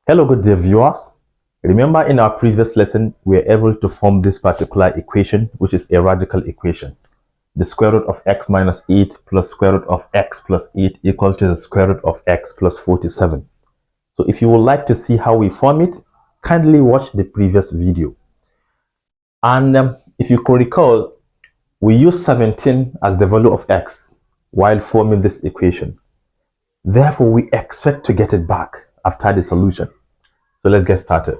Hello, good day viewers. Remember in our previous lesson, we were able to form this particular equation, which is a radical equation. The square root of x minus 8 plus square root of x plus 8 equal to the square root of x plus 47. So if you would like to see how we form it, kindly watch the previous video. And if you could recall, we used 17 as the value of x while forming this equation. Therefore, we expect to get it back after the solution. So let's get started.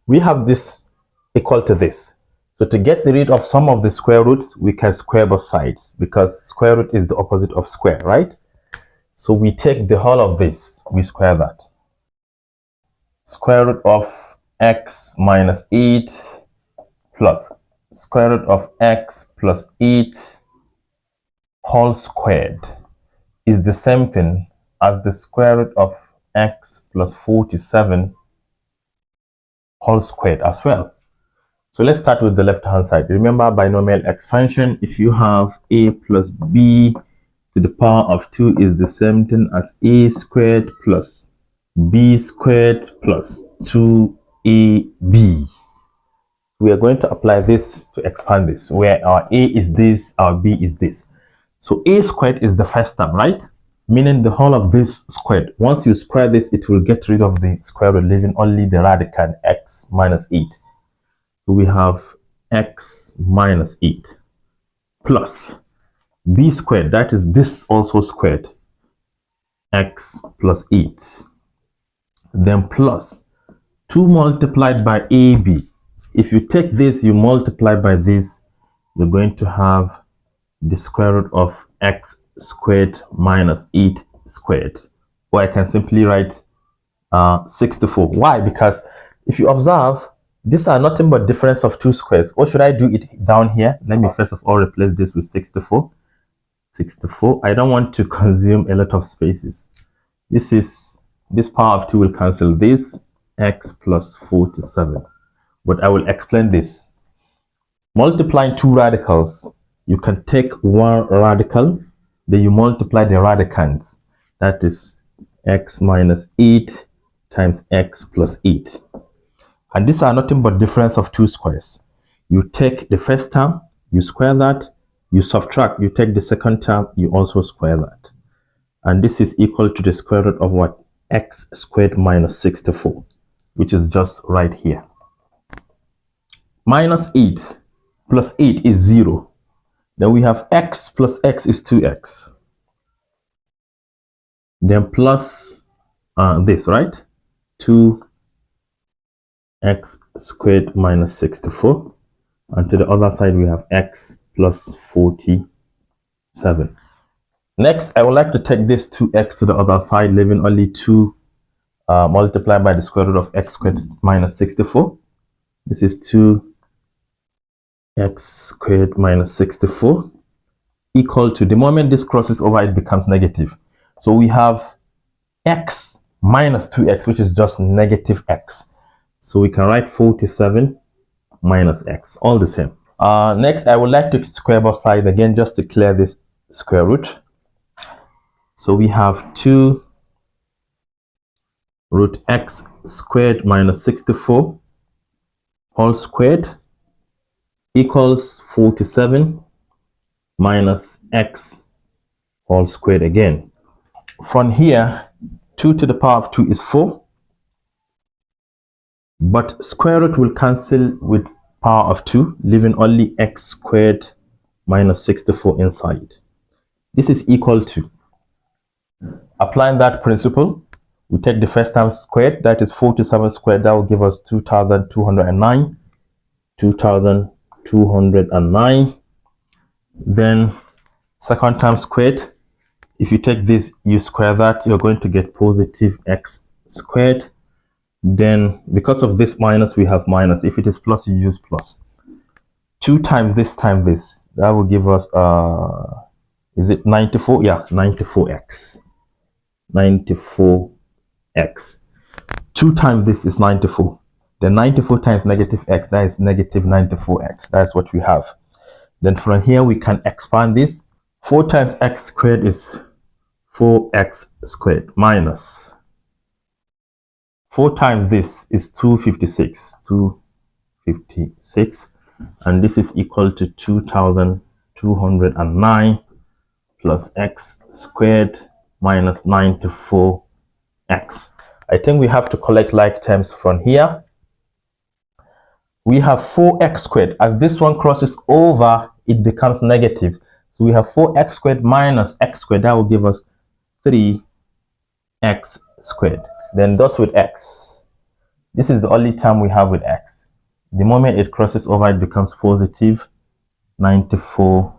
We have this equal to this. So to get rid of some of the square roots, we can square both sides because square root is the opposite of square, right? So we take the whole of this, we square that. Square root of x minus 8 plus square root of x plus 8 whole squared is the same thing as the square root of x plus 47 whole squared as well. So let's start with the left hand side. Remember binomial expansion, if you have a plus b to the power of 2 is the same thing as a squared plus b squared plus 2ab. We are going to apply this to expand this, where our a is this, our b is this. So a squared is the first term, right? Meaning the whole of this squared. Once you square this, it will get rid of the square root, leaving only the radicand x minus 8. So we have x minus 8 plus b squared, that is this also squared, x plus 8. Then plus 2 multiplied by ab. If you take this, you multiply by this, you're going to have the square root of x squared minus 8 squared, or I can simply write 64. Why? Because if you observe, these are nothing but difference of two squares. Or should I do it down here? Let me first of all replace this with 64. I don't want to consume a lot of spaces. This power of 2 will cancel this, x plus 47. But I will explain this. Multiplying two radicals, you can take one radical, then you multiply the radicands. That is x minus 8 times x plus 8. And these are nothing but difference of two squares. You take the first term, you square that, you subtract, you take the second term, you also square that. And this is equal to the square root of what? X squared minus 64, which is just right here. Minus 8 plus 8 is 0. Then we have x plus x is 2x. Then plus this, right? 2x squared minus 64. And to the other side, we have x plus 47. Next, I would like to take this 2x to the other side, leaving only 2 multiplied by the square root of x squared minus 64. This is 2x squared minus 64 equal to, the moment this crosses over, it becomes negative. So we have x minus 2x, which is just negative x. So we can write 47 minus x, all the same. Next, I would like to square both sides again, just to clear this square root. So we have 2 root x squared minus 64 whole squared equals 47 minus x whole squared again. From here, 2 to the power of 2 is 4. But square root will cancel with power of 2, leaving only x squared minus 64 inside. This is equal to, applying that principle, we take the first term squared, that is 47 squared, that will give us 2209. 2209. Then second term squared, if you take this, you square that, you're going to get positive x squared. Then because of this minus, we have minus. If it is plus, you use plus. 2 times this times this, that will give us is it 94? Yeah, 94x. 94x. 2 times this is 94. Then 94 times negative x, that is negative 94x. That's what we have. Then from here, we can expand this. 4 times x squared is 4x squared minus 4 times this is 256. 256. And this is equal to 2209 plus x squared minus 94x. I think we have to collect like terms from here. We have 4x squared. As this one crosses over, it becomes negative. So we have 4x squared minus x squared. That will give us 3x squared. Then thus with x. This is the only term we have with x. The moment it crosses over, it becomes positive 94x.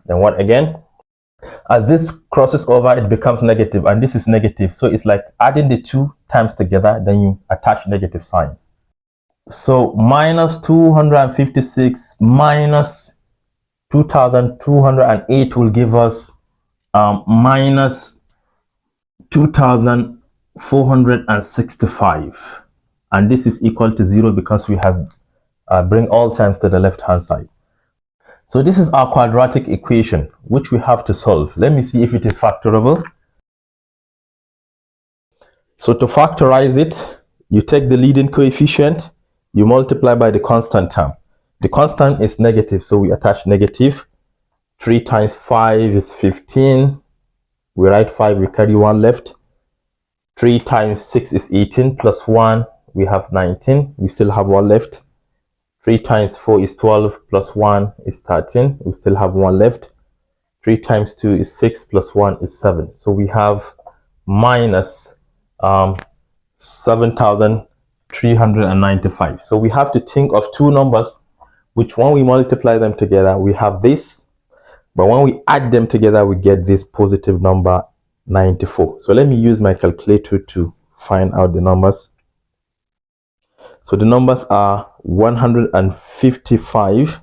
Then what again? As this crosses over, it becomes negative, and this is negative. So it's like adding the two terms together, then you attach negative sign. So minus 256 minus 2208 will give us minus 2465. And this is equal to 0 because we have bring all terms to the left hand side. So this is our quadratic equation, which we have to solve. Let me see if it is factorable. So to factorize it, you take the leading coefficient, you multiply by the constant term. The constant is negative, so we attach negative. 3 times 5 is 15. We write 5, we carry 1 left. 3 times 6 is 18, plus 1, we have 19. We still have 1 left. 3 times 4 is 12, plus 1 is 13. We still have 1 left. 3 times 2 is 6, plus 1 is 7. So we have minus 7,395. So we have to think of two numbers, which when we multiply them together, we have this. But when we add them together, we get this positive number 94. So let me use my calculator to find out the numbers. So the numbers are 145,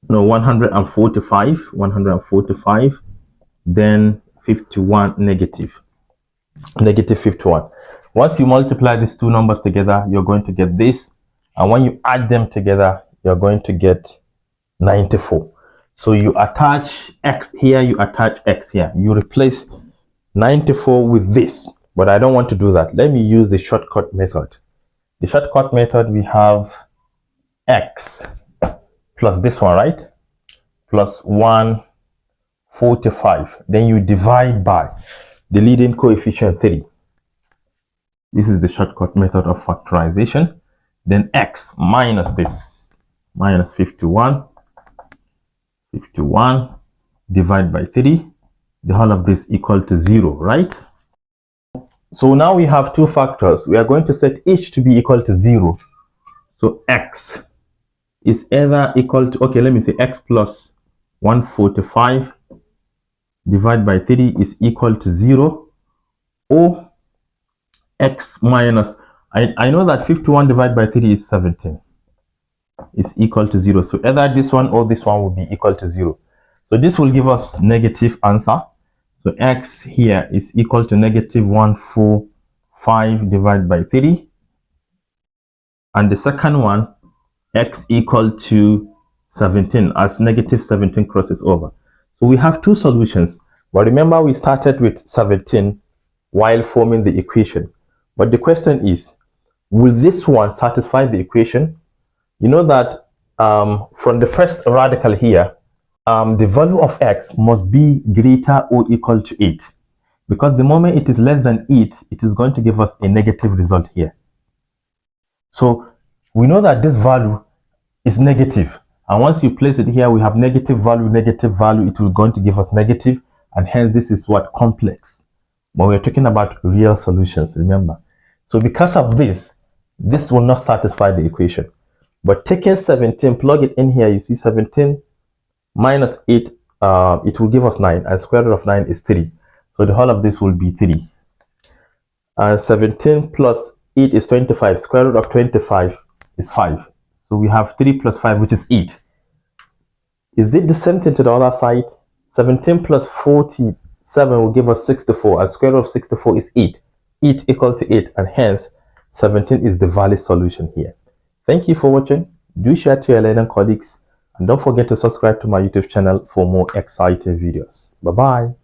145, then 51, negative 51. Once you multiply these two numbers together, you're going to get this. And when you add them together, you're going to get 94. So you attach x here, you attach x here. You replace 94 with this. But I don't want to do that. Let me use the shortcut method. The shortcut method, we have x plus this one, right? Plus 145. Then you divide by the leading coefficient 3. This is the shortcut method of factorization. Then x minus this, minus 51. 51 divided by 3. The whole of this equal to 0, right? So now we have two factors. We are going to set each to be equal to 0. So x is either equal to, okay, let me say x plus 145 divided by 3 is equal to 0, or x minus, I know that 51 divided by 3 is 17, is equal to 0. So either this one or this one will be equal to 0. So this will give us negative answer. So x here is equal to negative 145 divided by 3. And the second one, x equal to 17, as negative 17 crosses over. So we have two solutions. But remember, we started with 17 while forming the equation. But the question is, will this one satisfy the equation? You know that from the first radical here, the value of x must be greater or equal to 8. Because the moment it is less than 8, it is going to give us a negative result here. So we know that this value is negative. And once you place it here, we have negative value, it will going to give us negative. And hence this is what? Complex. But we're talking about real solutions, remember. So because of this, this will not satisfy the equation. But taking 17, plug it in here, you see 17 minus 8, it will give us 9, and square root of 9 is 3. So the whole of this will be 3. 17 plus 8 is 25. Square root of 25 is 5. So we have 3 plus 5, which is 8. Is it the same thing to the other side? 17 plus 47 will give us 64, and square root of 64 is 8. 8 equal to 8, and hence 17 is the valid solution here. Thank you for watching. Do share to your learning colleagues, and don't forget to subscribe to my YouTube channel for more exciting videos. Bye bye.